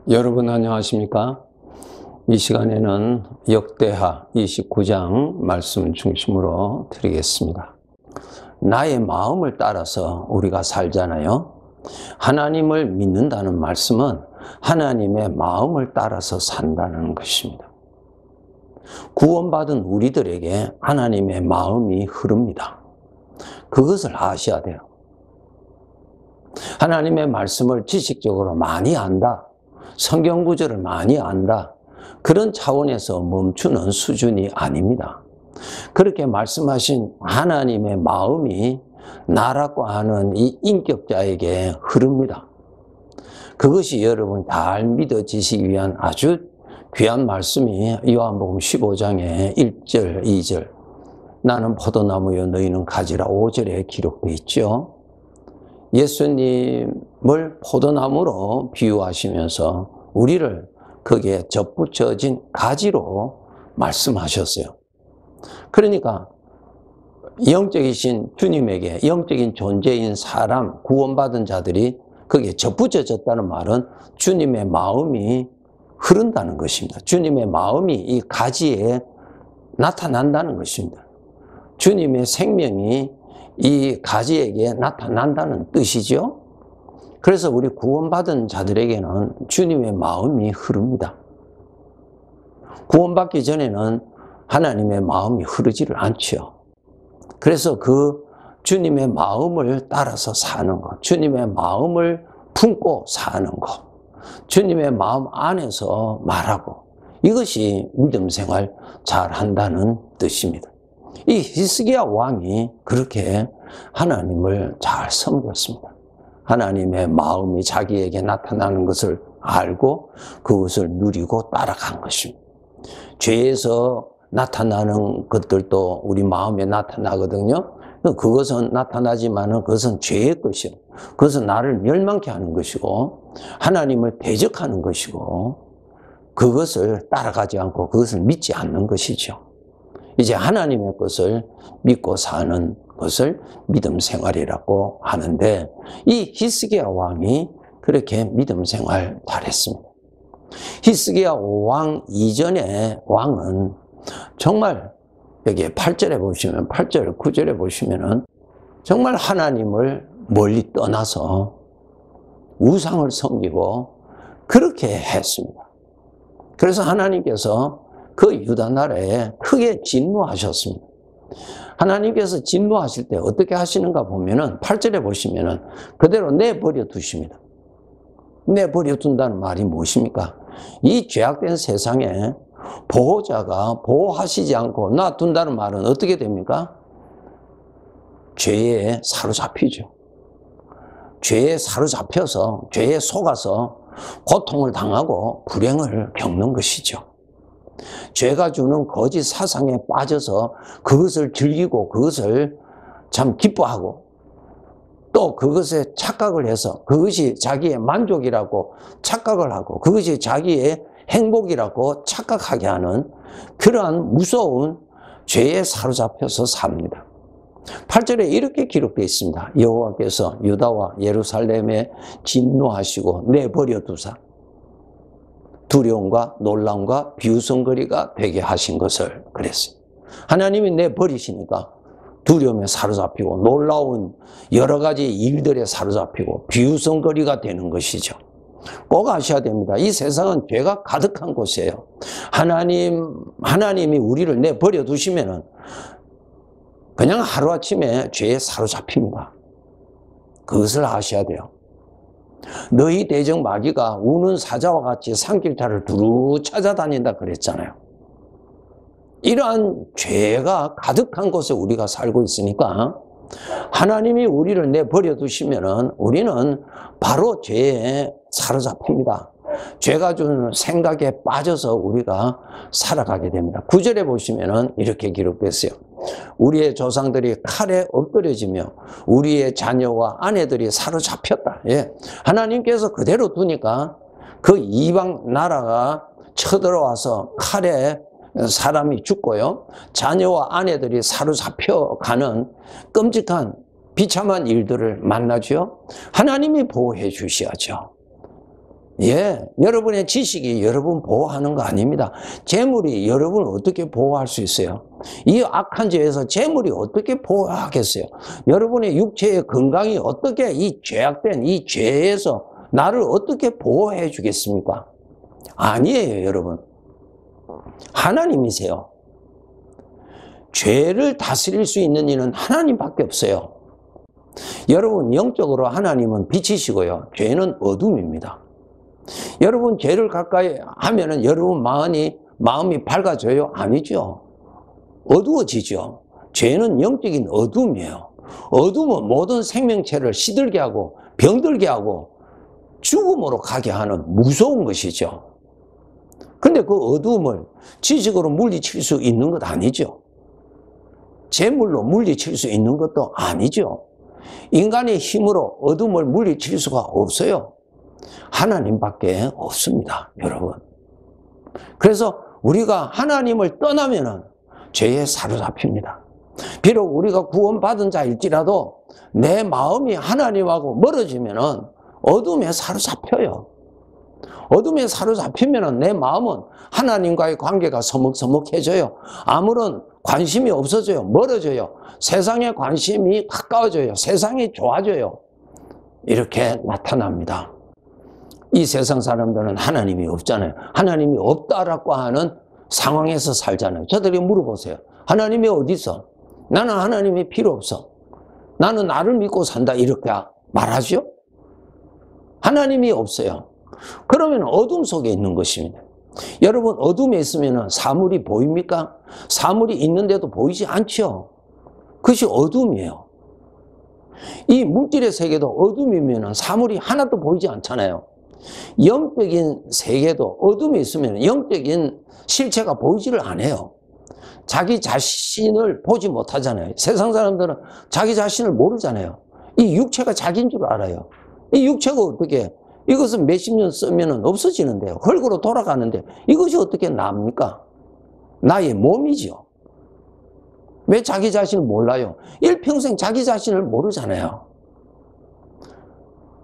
여러분 안녕하십니까? 이 시간에는 역대하 29장 말씀 중심으로 드리겠습니다. 나의 마음을 따라서 우리가 살잖아요. 하나님을 믿는다는 말씀은 하나님의 마음을 따라서 산다는 것입니다. 구원받은 우리들에게 하나님의 마음이 흐릅니다. 그것을 아셔야 돼요. 하나님의 말씀을 지식적으로 많이 안다. 성경 구절을 많이 안다. 그런 차원에서 멈추는 수준이 아닙니다. 그렇게 말씀하신 하나님의 마음이 나라고 하는 이 인격자에게 흐릅니다. 그것이 여러분 잘 믿어지시기 위한 아주 귀한 말씀이 요한복음 15장의 1절, 2절 나는 포도나무요 너희는 가지라 5절에 기록되어 있죠. 예수님을 포도나무로 비유하시면서 우리를 거기에 접붙여진 가지로 말씀하셨어요. 그러니까 영적이신 주님에게 영적인 존재인 사람, 구원받은 자들이 거기에 접붙여졌다는 말은 주님의 마음이 흐른다는 것입니다. 주님의 마음이 이 가지에 나타난다는 것입니다. 주님의 생명이 이 가지에게 나타난다는 뜻이죠. 그래서 우리 구원받은 자들에게는 주님의 마음이 흐릅니다. 구원받기 전에는 하나님의 마음이 흐르지를 않죠. 그래서 그 주님의 마음을 따라서 사는 것, 주님의 마음을 품고 사는 것, 주님의 마음 안에서 말하고, 이것이 믿음 생활 잘 한다는 뜻입니다. 이 히스기야 왕이 그렇게 하나님을 잘 섬겼습니다. 하나님의 마음이 자기에게 나타나는 것을 알고 그것을 누리고 따라간 것입니다. 죄에서 나타나는 것들도 우리 마음에 나타나거든요. 그것은 나타나지만은 그것은 죄의 것이요. 그것은 나를 멸망케 하는 것이고 하나님을 대적하는 것이고 그것을 따라가지 않고 그것을 믿지 않는 것이죠. 이제 하나님의 것을 믿고 사는 것을 믿음 생활이라고 하는데 이 히스기야 왕이 그렇게 믿음 생활 잘했습니다. 히스기야 왕 이전의 왕은 정말 여기 8절에 보시면 8절, 9절에 보시면은 정말 하나님을 멀리 떠나서 우상을 섬기고 그렇게 했습니다. 그래서 하나님께서 그 유다 나라에 크게 진노하셨습니다. 하나님께서 진노하실 때 어떻게 하시는가 보면은 8절에 보시면은 그대로 내버려 두십니다. 내버려 둔다는 말이 무엇입니까? 이 죄악된 세상에 보호자가 보호하시지 않고 놔둔다는 말은 어떻게 됩니까? 죄에 사로잡히죠. 죄에 사로잡혀서 죄에 속아서 고통을 당하고 불행을 겪는 것이죠. 죄가 주는 거짓 사상에 빠져서 그것을 즐기고 그것을 참 기뻐하고 또 그것에 착각을 해서 그것이 자기의 만족이라고 착각을 하고 그것이 자기의 행복이라고 착각하게 하는 그러한 무서운 죄에 사로잡혀서 삽니다. 8절에 이렇게 기록되어 있습니다. 여호와께서 유다와 예루살렘에 진노하시고 내버려 두사 두려움과 놀람과 비웃음거리가 되게 하신 것을 그랬어요. 하나님이 내버리시니까 두려움에 사로잡히고 놀라운 여러 가지 일들에 사로잡히고 비웃음거리가 되는 것이죠. 꼭 아셔야 됩니다. 이 세상은 죄가 가득한 곳이에요. 하나님이 우리를 내버려 두시면은 그냥 하루아침에 죄에 사로잡힙니다. 그것을 아셔야 돼요. 너희 대적 마귀가 우는 사자와 같이 산길탈을 두루 찾아다닌다 그랬잖아요. 이러한 죄가 가득한 곳에 우리가 살고 있으니까 하나님이 우리를 내버려 두시면은 우리는 바로 죄에 사로잡힙니다. 죄가 주는 생각에 빠져서 우리가 살아가게 됩니다. 9절에 보시면은 이렇게 기록됐어요. 우리의 조상들이 칼에 엎드려지며 우리의 자녀와 아내들이 사로잡혔다. 예. 하나님께서 그대로 두니까 그 이방 나라가 쳐들어와서 칼에 사람이 죽고요. 자녀와 아내들이 사로잡혀가는 끔찍한 비참한 일들을 만나죠. 하나님이 보호해 주셔야죠. 예, 여러분의 지식이 여러분 보호하는 거 아닙니다. 재물이 여러분을 어떻게 보호할 수 있어요? 이 악한 죄에서 재물이 어떻게 보호하겠어요? 여러분의 육체의 건강이 어떻게 이 죄악된 이 죄에서 나를 어떻게 보호해 주겠습니까? 아니에요, 여러분. 하나님이세요. 죄를 다스릴 수 있는 이는 하나님밖에 없어요. 여러분, 영적으로 하나님은 빛이시고요, 죄는 어둠입니다. 여러분, 죄를 가까이 하면은 여러분 마음이 밝아져요? 아니죠. 어두워지죠. 죄는 영적인 어둠이에요. 어둠은 모든 생명체를 시들게 하고 병들게 하고 죽음으로 가게 하는 무서운 것이죠. 근데 그 어둠을 지식으로 물리칠 수 있는 것 아니죠. 재물로 물리칠 수 있는 것도 아니죠. 인간의 힘으로 어둠을 물리칠 수가 없어요. 하나님밖에 없습니다, 여러분. 그래서 우리가 하나님을 떠나면은 죄에 사로잡힙니다. 비록 우리가 구원받은 자일지라도 내 마음이 하나님하고 멀어지면은 어둠에 사로잡혀요. 어둠에 사로잡히면은 내 마음은 하나님과의 관계가 서먹서먹해져요. 아무런 관심이 없어져요. 멀어져요. 세상에 관심이 가까워져요. 세상이 좋아져요. 이렇게 나타납니다. 이 세상 사람들은 하나님이 없잖아요. 하나님이 없다라고 하는 상황에서 살잖아요. 저들이 물어보세요. 하나님이 어디 있어? 나는 하나님이 필요 없어. 나는 나를 믿고 산다. 이렇게 말하죠? 하나님이 없어요. 그러면 어둠 속에 있는 것입니다. 여러분, 어둠에 있으면 사물이 보입니까? 사물이 있는데도 보이지 않죠. 그것이 어둠이에요. 이 물질의 세계도 어둠이면 사물이 하나도 보이지 않잖아요. 영적인 세계도 어둠이 있으면 영적인 실체가 보이지를 않아요. 자기 자신을 보지 못하잖아요. 세상 사람들은 자기 자신을 모르잖아요. 이 육체가 자기인 줄 알아요. 이 육체가 어떻게, 이것은 몇십 년 쓰면 없어지는데요. 흙으로 돌아가는데 이것이 어떻게 납니까? 나의 몸이죠. 왜 자기 자신을 몰라요? 일평생 자기 자신을 모르잖아요.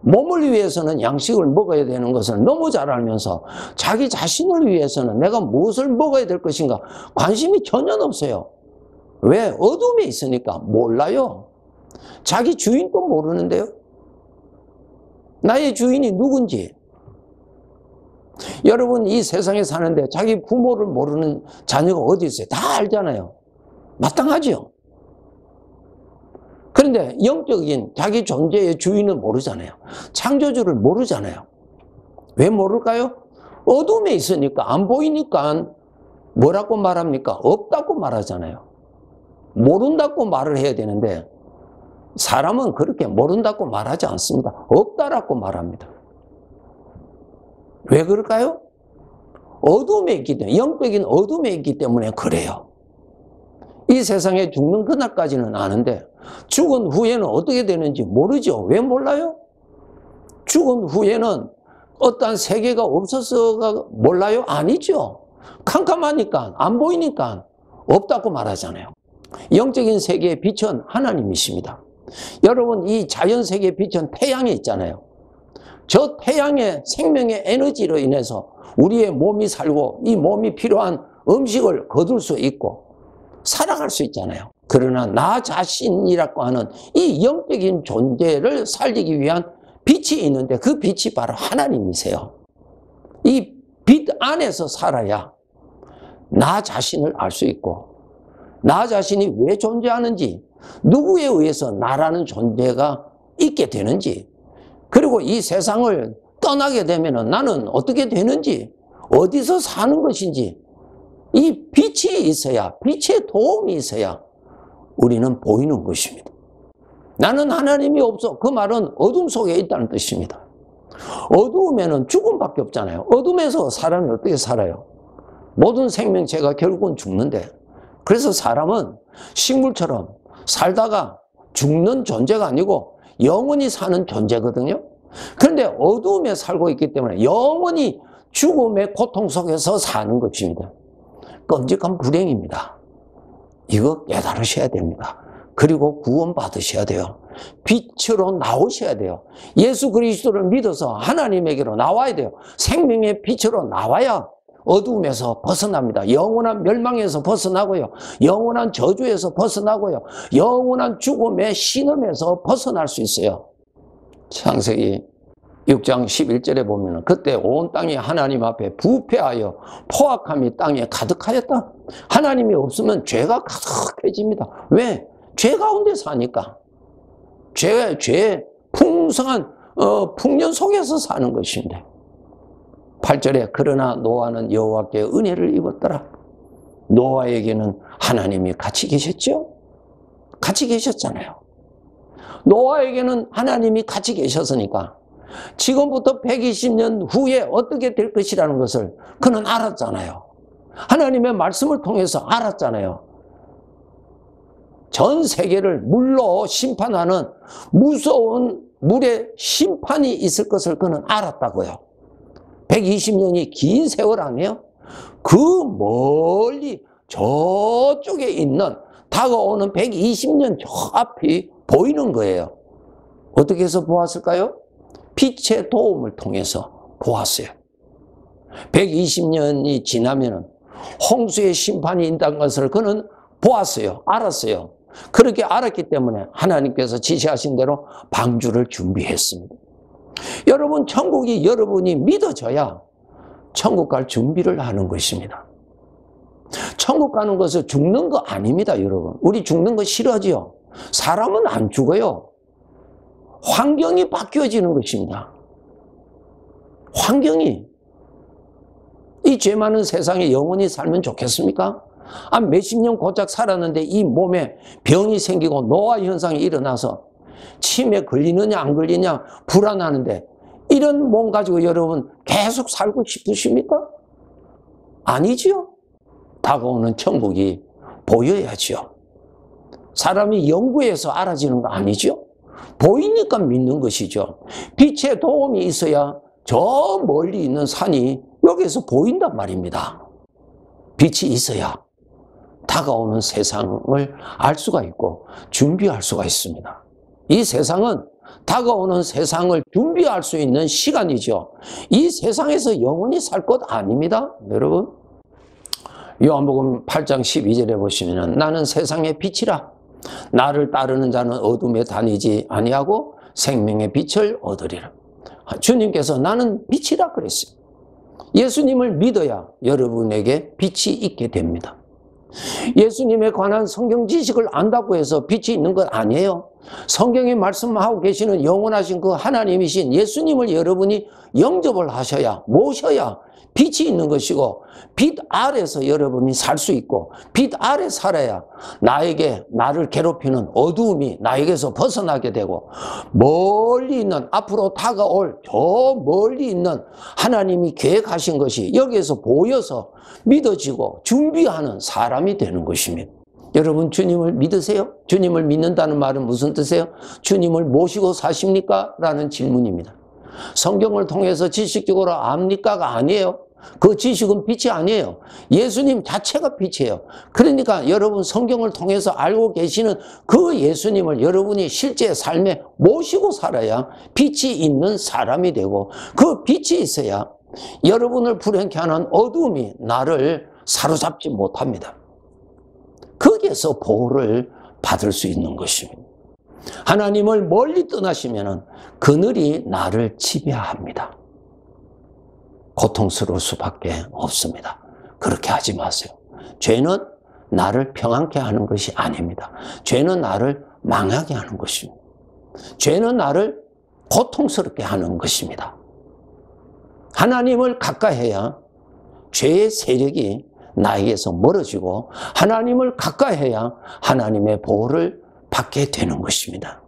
몸을 위해서는 양식을 먹어야 되는 것을 너무 잘 알면서 자기 자신을 위해서는 내가 무엇을 먹어야 될 것인가 관심이 전혀 없어요. 왜? 어둠에 있으니까 몰라요. 자기 주인도 모르는데요. 나의 주인이 누군지. 여러분, 이 세상에 사는데 자기 부모를 모르는 자녀가 어디 있어요? 다 알잖아요. 마땅하죠. 그런데 영적인 자기 존재의 주인은 모르잖아요. 창조주를 모르잖아요. 왜 모를까요? 어둠에 있으니까, 안 보이니까 뭐라고 말합니까? 없다고 말하잖아요. 모른다고 말을 해야 되는데 사람은 그렇게 모른다고 말하지 않습니다. 없다라고 말합니다. 왜 그럴까요? 어둠에 있기 때문에, 영적인 어둠에 있기 때문에 그래요. 이 세상에 죽는 그날까지는 아는데 죽은 후에는 어떻게 되는지 모르죠. 왜 몰라요? 죽은 후에는 어떠한 세계가 없어서가 몰라요? 아니죠. 캄캄하니까, 안 보이니까 없다고 말하잖아요. 영적인 세계의 빛은 하나님이십니다. 여러분, 이 자연 세계의 빛은 태양에 있잖아요. 저 태양의 생명의 에너지로 인해서 우리의 몸이 살고 이 몸이 필요한 음식을 거둘 수 있고 살아갈 수 있잖아요. 그러나 나 자신이라고 하는 이 영적인 존재를 살리기 위한 빛이 있는데 그 빛이 바로 하나님이세요. 이 빛 안에서 살아야 나 자신을 알 수 있고 나 자신이 왜 존재하는지, 누구에 의해서 나라는 존재가 있게 되는지, 그리고 이 세상을 떠나게 되면 나는 어떻게 되는지, 어디서 사는 것인지, 이 빛이 있어야, 빛의 도움이 있어야 우리는 보이는 것입니다. 나는 하나님이 없어. 그 말은 어둠 속에 있다는 뜻입니다. 어두우면 죽음밖에 없잖아요. 어둠에서 사람이 어떻게 살아요? 모든 생명체가 결국은 죽는데, 그래서 사람은 식물처럼 살다가 죽는 존재가 아니고 영원히 사는 존재거든요. 그런데 어두움에 살고 있기 때문에 영원히 죽음의 고통 속에서 사는 것입니다. 끔찍한 불행입니다. 이거 깨달으셔야 됩니다. 그리고 구원받으셔야 돼요. 빛으로 나오셔야 돼요. 예수 그리스도를 믿어서 하나님에게로 나와야 돼요. 생명의 빛으로 나와야 어두움에서 벗어납니다. 영원한 멸망에서 벗어나고요. 영원한 저주에서 벗어나고요. 영원한 죽음의 신음에서 벗어날 수 있어요. 창세기 6장 11절에 보면 그때 온 땅이 하나님 앞에 부패하여 포악함이 땅에 가득하였다. 하나님이 없으면 죄가 가득해집니다. 왜? 죄 가운데 사니까. 죄 풍성한 풍년 속에서 사는 것인데. 8절에 그러나 노아는 여호와께 은혜를 입었더라. 노아에게는 하나님이 같이 계셨죠? 같이 계셨잖아요. 노아에게는 하나님이 같이 계셨으니까 지금부터 120년 후에 어떻게 될 것이라는 것을 그는 알았잖아요. 하나님의 말씀을 통해서 알았잖아요. 전 세계를 물로 심판하는 무서운 물의 심판이 있을 것을 그는 알았다고요. 120년이 긴 세월 아니에요? 그 멀리 저쪽에 있는 다가오는 120년 저 앞이 보이는 거예요. 어떻게 해서 보았을까요? 빛의 도움을 통해서 보았어요. 120년이 지나면 홍수의 심판이 있다는 것을 그는 보았어요. 알았어요. 그렇게 알았기 때문에 하나님께서 지시하신 대로 방주를 준비했습니다. 여러분, 천국이 여러분이 믿어져야 천국 갈 준비를 하는 것입니다. 천국 가는 것은 죽는 거 아닙니다, 여러분. 우리 죽는 거 싫어하지요? 사람은 안 죽어요. 환경이 바뀌어지는 것입니다. 환경이. 이 죄 많은 세상에 영원히 살면 좋겠습니까? 몇십 년 고작 살았는데 이 몸에 병이 생기고 노화 현상이 일어나서 치매 걸리느냐 안 걸리냐 불안하는데 이런 몸 가지고 여러분 계속 살고 싶으십니까? 아니지요. 다가오는 천국이 보여야지요. 사람이 연구해서 알아지는 거 아니죠. 보이니까 믿는 것이죠. 빛의 도움이 있어야 저 멀리 있는 산이 여기서 보인단 말입니다. 빛이 있어야 다가오는 세상을 알 수가 있고 준비할 수가 있습니다. 이 세상은 다가오는 세상을 준비할 수 있는 시간이죠. 이 세상에서 영원히 살 것 아닙니다, 여러분. 요한복음 8장 12절에 보시면 나는 세상의 빛이라 나를 따르는 자는 어둠에 다니지 아니하고 생명의 빛을 얻으리라. 주님께서 나는 빛이라 그랬어요. 예수님을 믿어야 여러분에게 빛이 있게 됩니다. 예수님에 관한 성경 지식을 안다고 해서 빛이 있는 건 아니에요. 성경에 말씀하고 계시는 영원하신 그 하나님이신 예수님을 여러분이 영접을 하셔야, 모셔야 빛이 있는 것이고, 빛 아래서 여러분이 살 수 있고, 빛 아래 살아야 나를 괴롭히는 어두움이 나에게서 벗어나게 되고, 멀리 있는, 앞으로 다가올 저 멀리 있는 하나님이 계획하신 것이 여기에서 보여서 믿어지고 준비하는 사람이 되는 것입니다. 여러분, 주님을 믿으세요? 주님을 믿는다는 말은 무슨 뜻이에요? 주님을 모시고 사십니까? 라는 질문입니다. 성경을 통해서 지식적으로 압니까가 아니에요. 그 지식은 빛이 아니에요. 예수님 자체가 빛이에요. 그러니까 여러분 성경을 통해서 알고 계시는 그 예수님을 여러분이 실제 삶에 모시고 살아야 빛이 있는 사람이 되고, 그 빛이 있어야 여러분을 불행케 하는 어두움이 나를 사로잡지 못합니다. 거기에서 보호를 받을 수 있는 것입니다. 하나님을 멀리 떠나시면 그늘이 나를 지배합니다. 고통스러울 수밖에 없습니다. 그렇게 하지 마세요. 죄는 나를 평안케 하는 것이 아닙니다. 죄는 나를 망하게 하는 것입니다. 죄는 나를 고통스럽게 하는 것입니다. 하나님을 가까이 해야 죄의 세력이 나에게서 멀어지고, 하나님을 가까이 해야 하나님의 보호를 받게 되는 것입니다.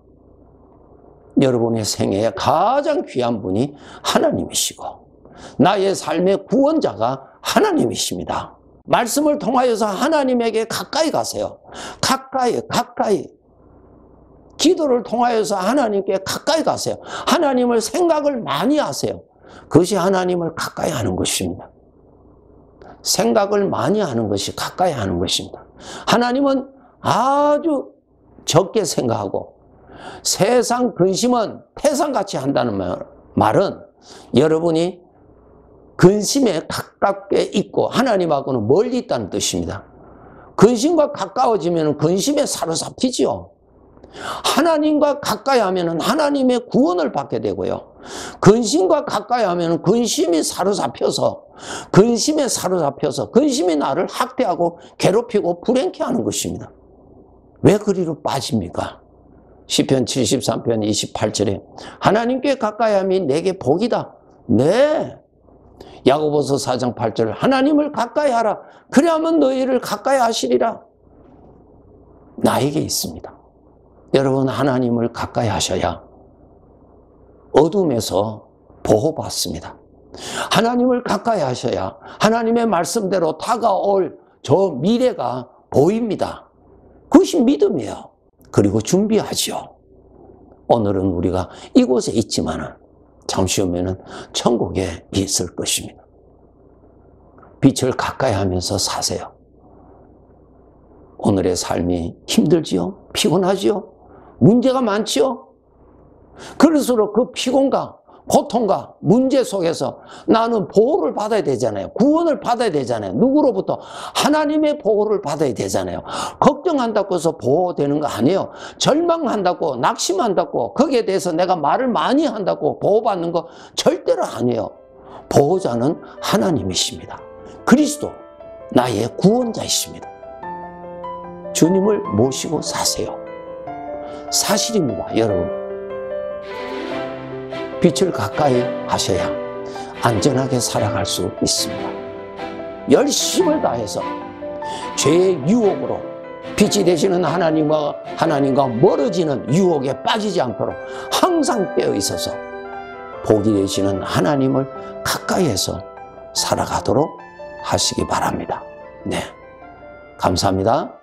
여러분의 생애에 가장 귀한 분이 하나님이시고 나의 삶의 구원자가 하나님이십니다. 말씀을 통하여서 하나님에게 가까이 가세요. 가까이. 기도를 통하여서 하나님께 가까이 가세요. 하나님을 생각을 많이 하세요. 그것이 하나님을 가까이 하는 것입니다. 생각을 많이 하는 것이 가까이 하는 것입니다. 하나님은 아주 적게 생각하고 세상 근심은 태산같이 한다는 말은 여러분이 근심에 가깝게 있고 하나님하고는 멀리 있다는 뜻입니다. 근심과 가까워지면 근심에 사로잡히지요. 하나님과 가까이 하면 하나님의 구원을 받게 되고요. 근심과 가까이 하면 근심에 사로잡혀서 근심이 나를 학대하고 괴롭히고 불행케 하는 것입니다. 왜 그리로 빠집니까? 시편 73편 28절에 하나님께 가까이 함이 내게 복이다. 네. 야고보서 4장 8절 하나님을 가까이 하라. 그래야만 너희를 가까이 하시리라. 나에게 있습니다. 여러분 하나님을 가까이 하셔야 어둠에서 보호받습니다. 하나님을 가까이 하셔야 하나님의 말씀대로 다가올 저 미래가 보입니다. 그것이 믿음이에요. 그리고 준비하죠. 오늘은 우리가 이곳에 있지만 잠시 후면은 천국에 있을 것입니다. 빛을 가까이 하면서 사세요. 오늘의 삶이 힘들지요? 피곤하지요? 문제가 많지요? 그럴수록 그 피곤과 고통과 문제 속에서 나는 보호를 받아야 되잖아요. 구원을 받아야 되잖아요. 누구로부터? 하나님의 보호를 받아야 되잖아요. 걱정한다고 해서 보호되는 거 아니에요. 절망한다고 낙심한다고 거기에 대해서 내가 말을 많이 한다고 보호받는 거 절대로 아니에요. 보호자는 하나님이십니다. 그리스도 나의 구원자이십니다. 주님을 모시고 사세요. 사실입니다, 여러분. 빛을 가까이 하셔야 안전하게 살아갈 수 있습니다. 열심을 다해서 죄의 유혹으로 빛이 되시는 하나님과 멀어지는 유혹에 빠지지 않도록 항상 깨어 있어서 복이 되시는 하나님을 가까이에서 살아가도록 하시기 바랍니다. 네, 감사합니다.